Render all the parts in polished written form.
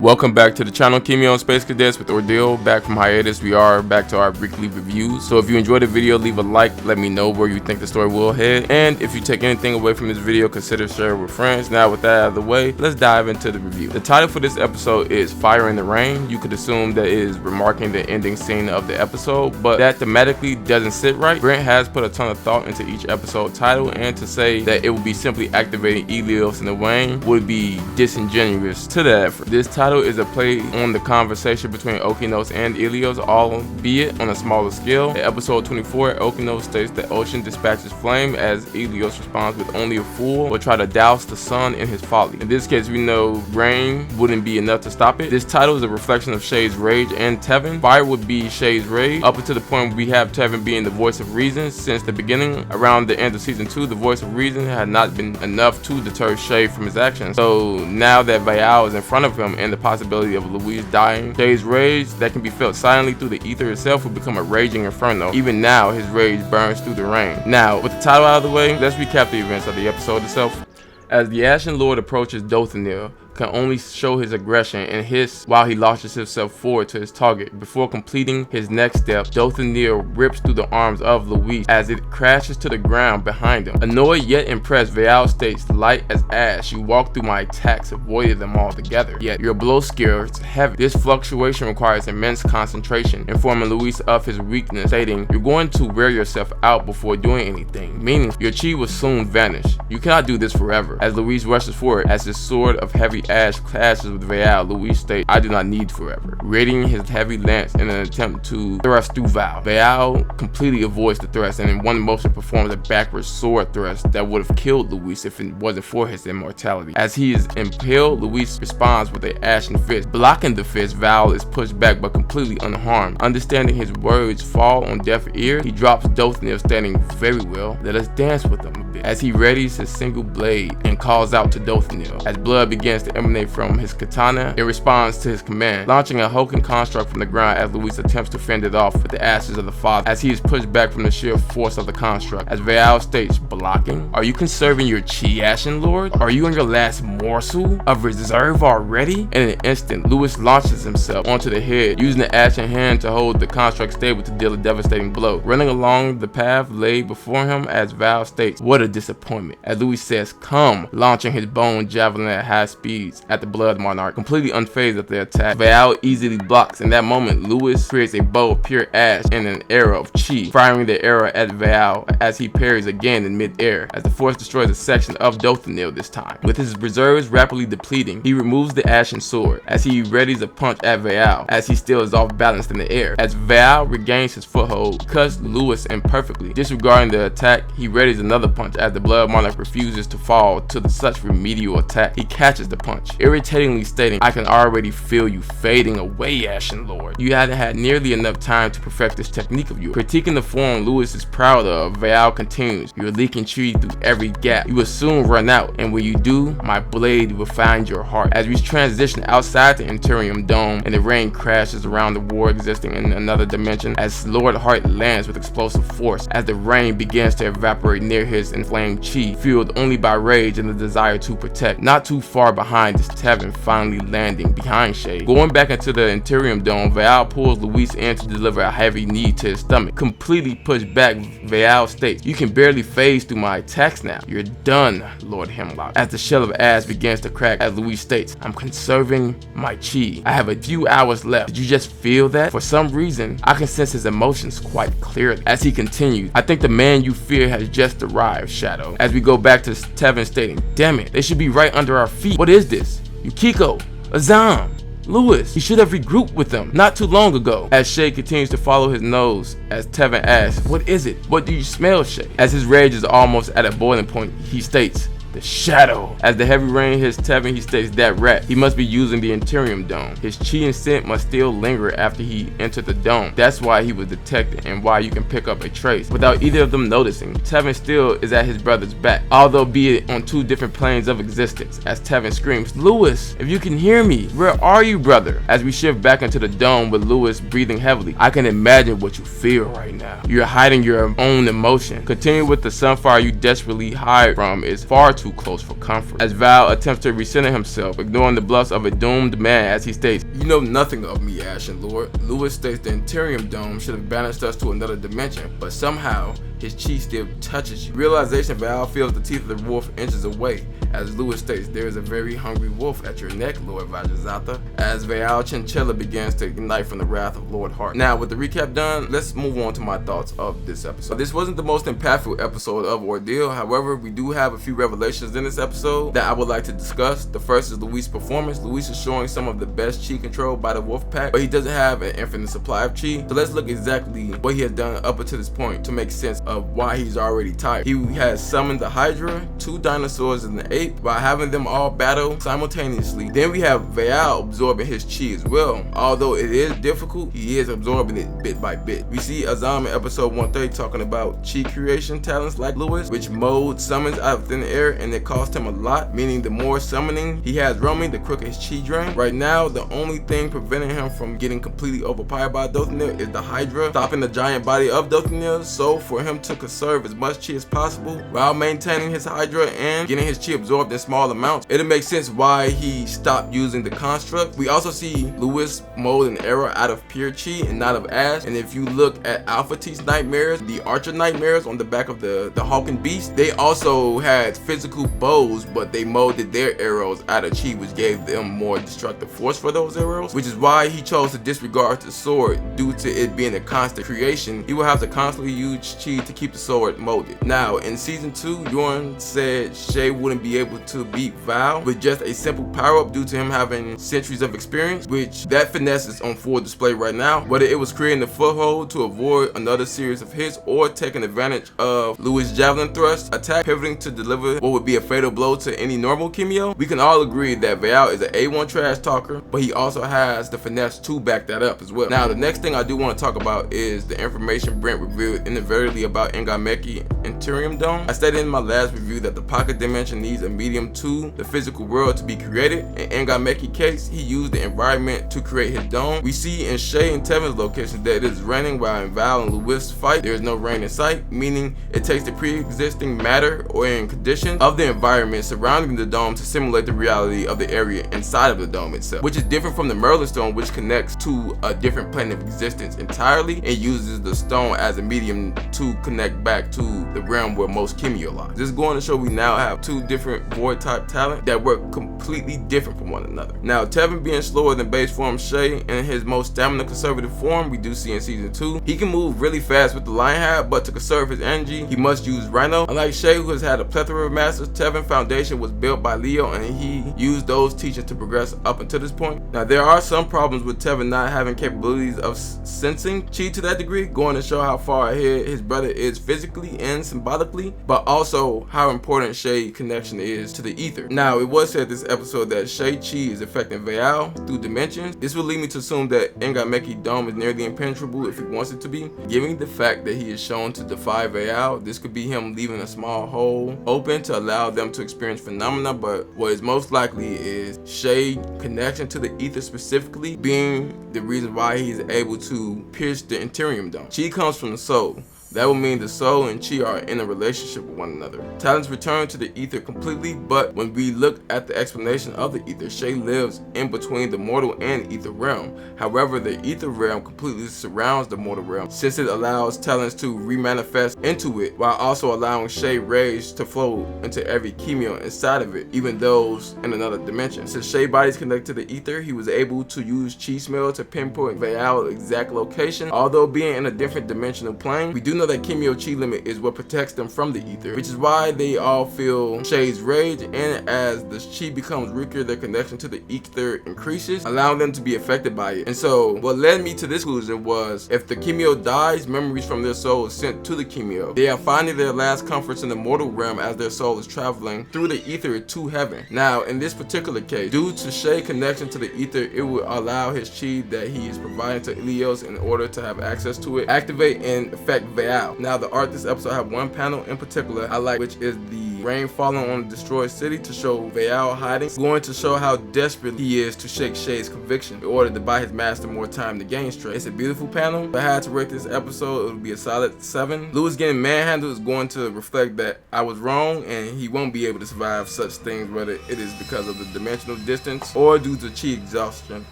Welcome back to the channel, Kimyo and Space Cadets with ORDEAL. Back from hiatus, we are back to our weekly reviews. So if you enjoyed the video, leave a like, let me know where you think the story will head. And if you take anything away from this video, consider sharing with friends. Now with that out of the way, let's dive into the review. The title for this episode is Fire in the Rain. You could assume that it is remarking the ending scene of the episode, but that thematically doesn't sit right. Brent has put a ton of thought into each episode title, and to say that it would be simply activating Ilios and the Wayne would be disingenuous to the effort. This title is a play on the conversation between Okinos and Ilios, albeit on a smaller scale. In episode 24, Okinos states that Ocean dispatches Flame as Ilios responds with only a fool will try to douse the sun in his folly. In this case, we know rain wouldn't be enough to stop it. This title is a reflection of Shay's rage and Tevin. Fire would be Shay's rage, up until the point we have Tevin being the voice of reason since the beginning. Around the end of season 2, the voice of reason had not been enough to deter Shay from his actions. So now that Vaal is in front of him and the possibility of Louise dying, Shay's rage that can be felt silently through the ether itself will become a raging inferno. Even now, his rage burns through the rain. Now, with the title out of the way, let's recap the events of the episode itself. As the Ashen Lord approaches Dothanil, can only show his aggression and hiss while he launches himself forward to his target. Before completing his next step, Dothanil rips through the arms of Louise as it crashes to the ground behind him. Annoyed yet impressed, Vaal states, "Light as ash, you walked through my attacks, avoided them altogether. Yet your blow scares heavy. This fluctuation requires immense concentration," informing Louise of his weakness, stating, "You're going to wear yourself out before doing anything," meaning your chi will soon vanish. You cannot do this forever. As Louise rushes forward, as his sword of heavy ash clashes with Vaal, Louise states, "I do not need forever," readying his heavy lance in an attempt to thrust through Vaal. Vaal completely avoids the thrust and in one motion performs a backward sword thrust that would have killed Louise if it wasn't for his immortality. As he is impaled, Louise responds with an ashen fist. Blocking the fist, Vaal is pushed back but completely unharmed. Understanding his words fall on deaf ear, he drops Dothanil, standing, "Very well, let us dance with him a bit," as he readies his single blade and calls out to Dothanil. As blood begins to emanate from his katana, it responds to his command, launching a hulking construct from the ground as Louise attempts to fend it off with the ashes of the father, as he is pushed back from the sheer force of the construct. As Vaal states, "Blocking? Are you conserving your chi, Ashen Lord? Are you on your last morsel of reserve already?" In an instant, Louise launches himself onto the head, using the ashen hand to hold the construct stable to deal a devastating blow. Running along the path laid before him, as Vaal states, "What a disappointment," as Louise says, "Come," launching his bone javelin at high speeds at the Blood Monarch, completely unfazed at the attack. Vaal easily blocks. In that moment, Louise creates a bow of pure ash and an arrow of chi, firing the arrow at Vaal as he parries again in mid-air, as the force destroys a section of Dothanil this time. With his reserves rapidly depleting, he removes the ashen sword as he readies a punch at Vaal as he still is off balance in the air. As Vaal regains his foothold, cuts Louise imperfectly. Disregarding the attack, he readies another punch as the Blood Monarch refuses to fall to such remedial attack. He catches the punch, irritatingly stating, "I can already feel you fading away, Ashen Lord. You hadn't had nearly enough time to perfect this technique of yours." Critiquing the form Louise is proud of, Vaal continues, "You're leaking chi through every gap. You will soon run out, and when you do, my blade will find your heart." As we transition outside the Interium Dome and the rain crashes around the war existing in another dimension, as Lord Heart lands with explosive force, as the rain begins to evaporate near his inflamed chi, fueled only by rage and the desire to protect. Not too far behind is Tevin finally landing behind Shay. Going back into the Interium Dome, Vaal pulls Louise in to deliver a heavy knee to his stomach. Completely pushed back, Vaal states, "You can barely phase through my attacks now. You're done, Lord Hemlock." As the shell of ash begins to crack, as Louise states, "I'm conserving my chi. I have a few hours left. Did you just feel that?" For some reason, I can sense his emotions quite clearly. As he continues, "I think the man you fear has just arrived, Shadow." As we go back to Tevin stating, "Damn it, they should be right under our feet. What is this? Yukiko, Azam, Louise, he should have regrouped with them not too long ago." As Shay continues to follow his nose, as Tevin asks, "What is it? What do you smell, Shay?" As his rage is almost at a boiling point, he states, "The shadow." As the heavy rain hits Tevin, he states, "That rat, he must be using the Interium Dome. His chi and scent must still linger after he entered the dome. That's why he was detected and why you can pick up a trace without either of them noticing." Tevin still is at his brother's back, although be it on two different planes of existence, as Tevin screams, "Louise, if you can hear me, where are you, brother?" As we shift back into the dome with Louise breathing heavily, "I can imagine what you feel right now. You're hiding your own emotion. Continue with the sunfire you desperately hide from is far too close for comfort. As Vaal attempts to recenter himself, ignoring the bluffs of a doomed man as he states, "You know nothing of me, Ashen Lord." Louise states the hteirium dome should have banished us to another dimension, but somehow his chi still touches you. Realization, Vaal feels the teeth of the wolf inches away. As Louise states, "There is a very hungry wolf at your neck, Lord Vajrazatha." As Vaal Chinchilla begins to ignite from the wrath of Lord Hart. Now, with the recap done, let's move on to my thoughts of this episode. This wasn't the most impactful episode of Ordeal. However, we do have a few revelations in this episode that I would like to discuss. The first is Louise's performance. Louise is showing some of the best chi control by the wolf pack, but he doesn't have an infinite supply of chi. So let's look exactly what he has done up until this point to make sense of why he's already tired. He has summoned the Hydra, 2 dinosaurs, and the ape by having them all battle simultaneously. Then we have Vaal absorbing his chi as well. Although it is difficult, he is absorbing it bit by bit. We see Azam in episode 130 talking about chi creation talents like Louise, which mode summons out of thin air, and it cost him a lot, meaning the more summoning he has roaming, the quicker his chi drain. Right now, the only thing preventing him from getting completely overpowered by Dothraki is the Hydra, stopping the giant body of Dothraki. So for him to conserve as much chi as possible while maintaining his Hydra and getting his chi absorbed in small amounts, it'll make sense why he stopped using the construct. We also see Louise mold an arrow out of pure chi and not of ash. And if you look at Alpha T's nightmares, the Archer nightmares on the back of the Hawking Beast, they also had physical bows, but they molded their arrows out of chi, which gave them more destructive force for those arrows, which is why he chose to disregard the sword. Due to it being a constant creation, he will have to constantly use chi to keep the sword molded. Now, in season 2, Yorn said Shay wouldn't be able to beat Vaal with just a simple power-up due to him having centuries of experience, which that finesse is on full display right now. Whether it was creating a foothold to avoid another series of hits or taking advantage of Louis' javelin thrust attack, pivoting to deliver what would be a fatal blow to any normal Kimyo, we can all agree that Vaal is an A1 trash talker, but he also has the finesse to back that up as well. Now, the next thing I do want to talk about is the information Brent revealed inadvertently about Engameki hteirium dome. I stated in my last review that the pocket dimension needs a medium to the physical world to be created. In Engameki's case, he used the environment to create his dome. We see in Shay and Tevin's location that it is raining, while in Vaal and Louise fight, there is no rain in sight, meaning it takes the pre-existing matter or in conditions of the environment surrounding the dome to simulate the reality of the area inside of the dome itself, which is different from the Merlin stone, which connects to a different plane of existence entirely and uses the stone as a medium to connect back to the realm where most Kimyo lies. This is going to show we now have 2 different void type talent that work completely different from one another. Now, Tevin being slower than base form Shay in his most stamina conservative form, we do see in season 2. He can move really fast with the lion hat, but to conserve his energy, he must use Rhino. Unlike Shay, who has had a plethora of masters, Tevin's foundation was built by Leo, and he used those teachings to progress up until this point. Now, there are some problems with Tevin not having capabilities of sensing chi to that degree, going to show how far ahead his brother is physically and symbolically, but also how important Shay connection is to the ether. Now, it was said this episode that Shay chi is affecting Vaal through dimensions. This will lead me to assume that Engameki dome is nearly impenetrable if he wants it to be. Given the fact that he is shown to defy Vaal, this could be him leaving a small hole open to allow them to experience phenomena, but what is most likely is Shay connection to the ether specifically being the reason why he is able to pierce the hteirium dome. Chi comes from the soul. That would mean the soul and chi are in a relationship with one another. Talents return to the ether completely, but when we look at the explanation of the ether, Shay lives in between the mortal and ether realm. However, the ether realm completely surrounds the mortal realm, since it allows talents to remanifest into it, while also allowing Shay rage to flow into every Kimyo inside of it, even those in another dimension. Since Shay bodies connect to the ether, he was able to use chi smell to pinpoint Vaal's exact location. Although being in a different dimensional plane, we do know that Kimyo chi limit is what protects them from the ether, which is why they all feel Shay's rage, and as the chi becomes weaker, their connection to the ether increases, allowing them to be affected by it. And so what led me to this conclusion was, if the Kimyo dies, memories from their soul is sent to the Kimyo. They are finding their last comforts in the mortal realm as their soul is traveling through the ether to heaven. Now, in this particular case, due to Shay's connection to the ether, it will allow his chi that he is providing to Ilios in order to have access to it, activate and affect Vaal. Now, the art this episode have one panel in particular I like, which is the the rain falling on the destroyed city to show Vaal hiding, going to show how desperate he is to shake Shay's conviction in order to buy his master more time to gain strength. It's a beautiful panel. If I had to rate this episode, it would be a solid 7. Louise getting manhandled is going to reflect that I was wrong and he won't be able to survive such things, whether it is because of the dimensional distance or due to chi exhaustion.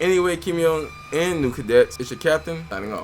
Anyway, Kimyo and new cadets, it's your captain, signing off.